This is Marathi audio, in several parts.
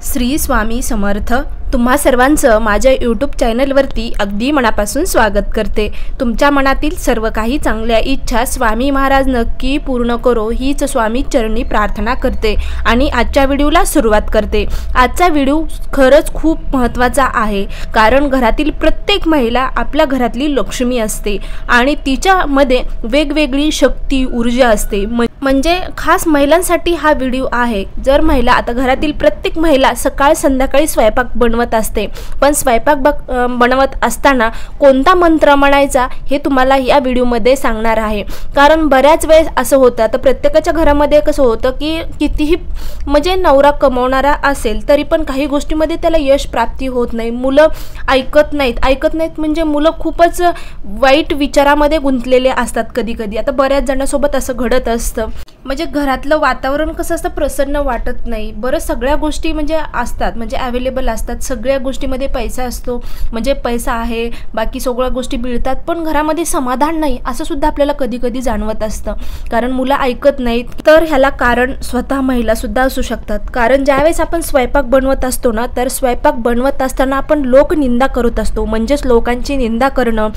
श्री स्वामी समर्थ। तुम्हा सर्वांचं माझ्या यूट्यूब चॅनलवरती अगदी मनापासून स्वागत करते। तुमच्या मनातील सर्व काही चांगल्या इच्छा स्वामी महाराज नक्की पूर्ण करो हीच स्वामी चरणी प्रार्थना करते आणि आजच्या व्हिडिओला सुरुवात करते। आजचा व्हिडिओ खरंच खूप महत्त्वाचा आहे, कारण घरातील प्रत्येक महिला आपल्या घरातली लक्ष्मी असते आणि तिच्यामध्ये वेगवेगळी शक्ती ऊर्जा असते। म्हणजे खास महिलांसाठी हा व्हिडिओ आहे। जर महिला आता घरातील प्रत्येक महिला सकाळ संध्याकाळी स्वयंपाक बनवत असते, पण स्वयंपाक बनवत असताना कोणता मंत्र म्हणायचा हे तुम्हाला या व्हिडिओमध्ये सांगणार आहे। कारण बऱ्याच वेळेस असं होतं, तर प्रत्येकाच्या घरामध्ये कसं होतं की कितीही म्हणजे नवरा कमवणारा असेल तरी पण काही गोष्टीमध्ये त्याला यश प्राप्ती होत नाही। मुलं ऐकत नाहीत म्हणजे मुलं खूपच वाईट विचारामध्ये गुंतलेले असतात। कधी कधी आता बऱ्याच जणांसोबत असं घडत असतं, म्हणजे घरातलं वातावरण कसं असतं, प्रसन्न वाटत नाही। बरं सगळ्या गोष्टी म्हणजे असतात, म्हणजे अवेलेबल असतात, सगळ्या गोष्टीमध्ये पैसा असतो, म्हणजे पैसा आहे, बाकी सगळ्या गोष्टी मिळतात, पण घरामध्ये समाधान नाही असं सुद्धा आपल्याला कधी कधी जाणवत असतं, कारण मुलं ऐकत नाहीत। तर ह्याला कारण स्वतः महिला सुद्धा असू शकतात। कारण ज्यावेळेस आपण स्वयंपाक बनवत असतो ना, तर स्वयंपाक बनवत असताना आपण लोकनिंदा करत असतो, म्हणजेच लोकांची निंदा करणं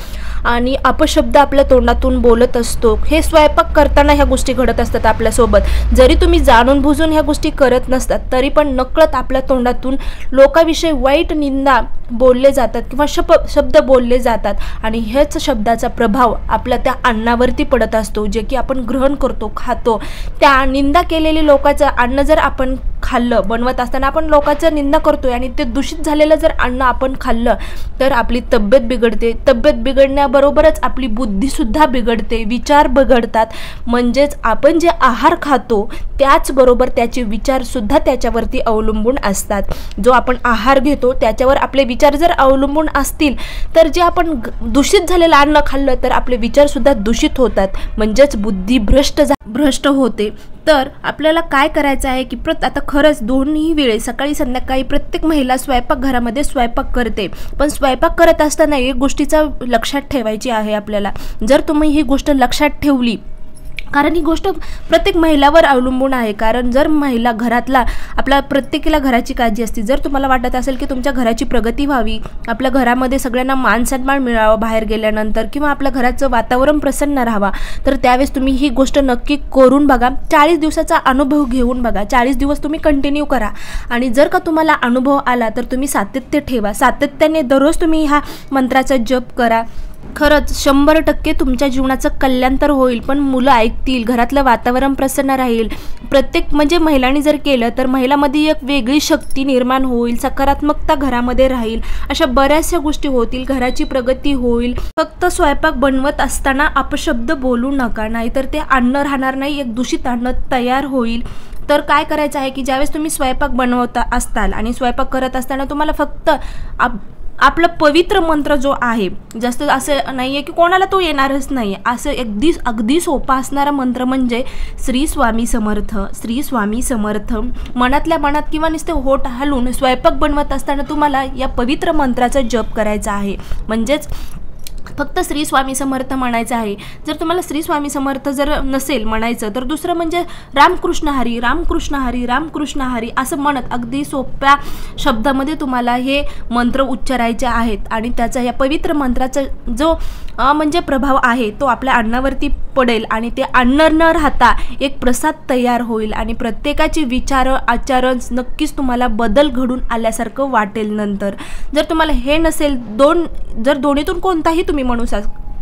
आणि अपशब्द आपल्या तोंडातून बोलत असतो। हे स्वयंपाक करताना ह्या गोष्टी घडत असतात आपल्यासोबत। जरी तुम्ही जाणून बुजून ह्या गोष्टी करत नसतात तरी पण नकळत आपल्या तोंडातून लोकांविषयी वाईट निंदा बोलले जातात किंवा शब्द बोलले जातात आणि हेच शब्दाचा प्रभाव आपल्या त्या अन्नावरती पडत असतो, जे की आपण ग्रहण करतो, खातो। त्या निंदा केलेली लोकांचं अन्न जर आपण खाल्लं, बनवत असताना आपण लोकांचं निंदा करतोय आणि ते दूषित झालेलं जर अन्न आपण खाल्लं तर आपली तब्येत बिघडते। तब्येत बिघडण्याबरोबरच आपली बुद्धीसुद्धा बिघडते, विचार बिघडतात। म्हणजेच आपण जे आहार खातो त्याचबरोबर त्याचे विचारसुद्धा त्याच्यावरती अवलंबून असतात। जो आपण आहार घेतो त्याच्यावर आपले विचार जर अवलंबून असतील तर जे आपण दूषित झालेलं अन्न खाल्लं तर आपले विचारसुद्धा दूषित होतात, म्हणजेच बुद्धी भ्रष्ट होते। तर आपल्याला काय करायचं आहे की आता खरंच दोन्ही वेळे सकाळी संध्याकाळी प्रत्येक महिला स्वयंपाकघरामध्ये स्वयंपाक करते, पण स्वयंपाक करत असताना एक गोष्टीचा लक्षात ठेवायची आहे आपल्याला। जर तुम्ही ही गोष्ट लक्षात ठेवली, कारण ही गोष्ट प्रत्येक महिलावर अवलंबून आहे, कारण जर महिला घरातला आपल्या प्रत्येकीला घराची काळजी असते। जर तुम्हाला वाटत असेल की तुमच्या घराची प्रगती व्हावी, आपल्या घरामध्ये सगळ्यांना मान सन्मान मिळावा बाहेर गेल्यानंतर, किंवा आपल्या घराचं वातावरण प्रसन्न राहावा, तर त्यावेळेस तुम्ही ही गोष्ट नक्की करून बघा। 40 दिवसाचा अनुभव घेऊन बघा, 40 दिवस तुम्ही कंटिन्यू करा आणि जर का तुम्हाला अनुभव आला तर तुम्ही सातत्य ठेवा, सातत्याने दररोज तुम्ही ह्या मंत्राचा जप करा। खरंच 100% तुमच्या जीवनाचं कल्याण तर होईल, पण मुलं ऐकतील, घरातलं वातावरण प्रसन्न राहील। प्रत्येक म्हणजे महिलांनी जर केलं तर महिलांमध्ये एक वेगळी शक्ती निर्माण होईल, सकारात्मकता घरामध्ये राहील, अशा बऱ्याचशा गोष्टी होतील, घराची प्रगती होईल। फक्त स्वयंपाक बनवत असताना अपशब्द बोलू नका, नाहीतर ते अन्न राहणार नाही, एक दूषित अन्न तयार होईल। तर काय करायचं आहे की ज्यावेळेस तुम्ही स्वयंपाक बनवता असताल आणि स्वयंपाक करत असताना तुम्हाला फक्त आपला पवित्र मंत्र जो आहे, जास्त असं नाही आहे की कोणाला तो येणारच नाही, असं अगदी सोपा असणारा मंत्र म्हणजे श्री स्वामी समर्थ, श्री स्वामी समर्थ। मनातल्या मनात किंवा नुसते होठ हलवून स्वयंपाक बनवत असताना तुम्हाला या पवित्र मंत्राचा जप करायचा आहे, म्हणजेच फक्त श्री स्वामी समर्थ म्हणायचं आहे। जर तुम्हाला श्री स्वामी समर्थ जर नसेल म्हणायचं तर दुसरं म्हणजे रामकृष्ण हरी, रामकृष्ण हरी, रामकृष्ण हरी असं म्हणत अगदी सोप्या शब्दामध्ये तुम्हाला हे मंत्र उच्चारायचे आहेत आणि त्याचा या पवित्र मंत्राचा जो म्हणजे प्रभाव आहे तो आपल्या अन्नावरती पडेल आणि ते अन्न न राहता एक प्रसाद तयार होईल आणि प्रत्येकाची विचार आचरण नक्कीच तुम्हाला बदल घडून आल्यासारखं वाटेल। नंतर जर तुम्हाला हे नसेल, जर दोन्हीतून कोणताही तुम्ही म्हणू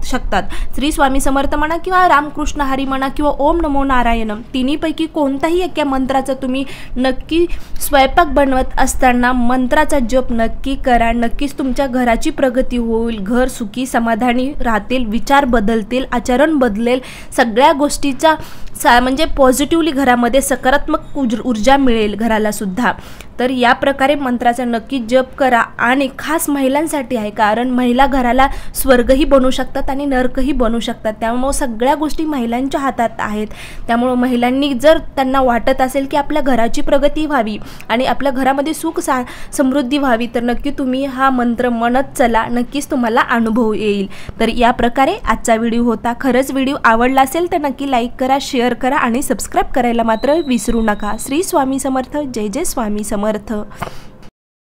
शकतात, श्री स्वामी समर्थ म्हणा किंवा रामकृष्ण हरी म्हणा किंवा ओम नमो नारायणम, तिन्हीपैकी कोणताही एका मंत्राचा तुम्ही नक्की स्वयंपाक बनवत असताना मंत्राचा जप नक्की करा। नक्कीच तुमच्या घराची प्रगती होईल, घर सुखी समाधानी राहतील, विचार बदलतील, आचरण बदलेल, सगळ्या गोष्टीचा म्हणजे पॉझिटिव्हली घरामध्ये सकारात्मक ऊर्जा मिळेल घराला सुद्धा। तर या प्रकारे मंत्राचा नक्की जप करा आणि खास महिलांसाठी आहे, कारण महिला घराला स्वर्गही बनवू शकतात आणि नरकही बनवू शकतात. त्यामुळे सगळ्या गोष्टी महिलांच्या हातात आहेत. त्यामुळे महिलांनी जर त्यांना वाटत असेल की आपल्या घराची प्रगती व्हावी आणि आपल्या घरामध्ये सुख समृद्धी व्हावी, तर नक्की तुम्ही हा मंत्र म्हणत चला, नक्कीच तुम्हाला अनुभव येईल. तर या प्रकारे आजचा व्हिडिओ होता. खरंच व्हिडिओ आवडला असेल तर नक्की लाईक करा, शेअर करा आणि सबस्क्राईब करायला मात्र विसरू नका. श्री स्वामी समर्थ. जय जय स्वामी समर्थ.